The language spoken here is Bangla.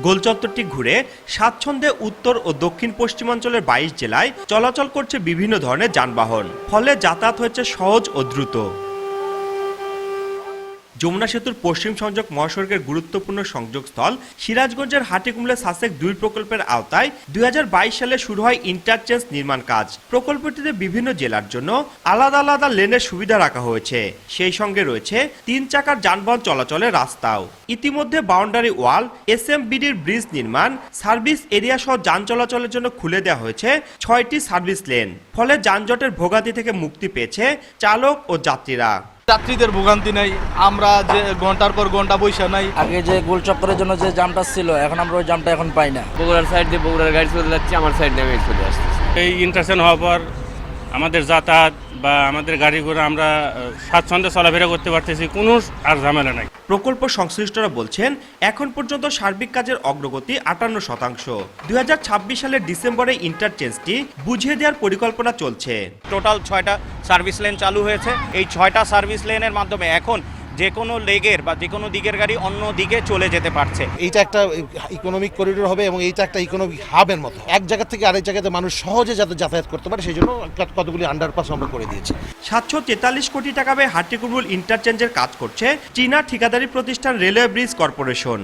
গোলচত্বরটি ঘুরে স্বাচ্ছন্দ্যে উত্তর ও দক্ষিণ পশ্চিমাঞ্চলের ২২ জেলায় চলাচল করছে বিভিন্ন ধরনের যানবাহন, ফলে যাতায়াত হয়েছে সহজ ও দ্রুত। যমুনা সেতুর পশ্চিম সংযোগ মহাসড়কের গুরুত্বপূর্ণ সংযোগস্থল সিরাজগঞ্জের হাটিকুমলে সাসেক ২ প্রকল্পের আওতায় ২০২২ সালে শুরু হয় ইন্টারচেঞ্জ নির্মাণ কাজ। প্রকল্পটিতে বিভিন্ন জেলার জন্য আলাদা আলাদা লেনের সুবিধা রাখা হয়েছে, সেই সঙ্গে রয়েছে ৩ চাকার যানবাহন চলাচলের রাস্তাও। ইতিমধ্যে বাউন্ডারি ওয়াল, এসএমবিডির ব্রিজ নির্মাণ, সার্ভিস এরিয়া সহ যান চলাচলের জন্য খুলে দেওয়া হয়েছে ৬টি সার্ভিস লেন, ফলে যানজটের ভোগান্তি থেকে মুক্তি পেয়েছে চালক ও যাত্রীরা। যাত্রীদের ভোগান্তি নাই, আমরা যে ঘন্টার পর ঘন্টা বৈশা নাই। আগে যে গোল চক্করের জন্য যে জামটা ছিল, এখন আমরা ওই জামটা এখন পাই না। বগুড়ার সাইড দিয়ে বগুড়ার গাড়ি চলে যাচ্ছে, আমার সাইড দিয়ে গাড়ি চলে আসছে। এই ইন্টারচেঞ্জ হওয়ার পর আমাদের যাতায়াত বা আমাদের গাড়ি ঘোড়া আমরা স্বাচ্ছন্দ্যে চলাফেরা করতে পারতেছি, কোনো আর ঝামেলা নাই। প্রকল্প সংশ্লিষ্টরা বলছেন, এখন পর্যন্ত সার্বিক কাজের অগ্রগতি ৫৮%। ২০২৬ সালের ডিসেম্বরে ইন্টারচেঞ্জটি বুঝিয়ে দেওয়ার পরিকল্পনা চলছে। টোটাল ৬টা সার্ভিস লেন চালু হয়েছে। এই ৬টা সার্ভিস লেনের মাধ্যমে এখন যে কোনো লেগের বা যে কোনো দিকের গাড়ি অন্য দিকে চলে যেতে পারছে। এইটা একটা ইকোনমিক করিডোর হবে এবং এইটা একটা ইকোনমিক হাবের মতো, এক জায়গা থেকে আরেক জায়গাতে মানুষ সহজে যাতে যাতায়াত করতে পারে, সেই জন্য কতগুলি আন্ডারপাস আমরা করে দিয়েছি। ৭৪৩ কোটি টাকা ব্যয়ে হাটিকুমরুল ইন্টারচেঞ্জের কাজ করছে চীনা ঠিকাদারি প্রতিষ্ঠান রেলওয়ে ব্রিজ কর্পোরেশন।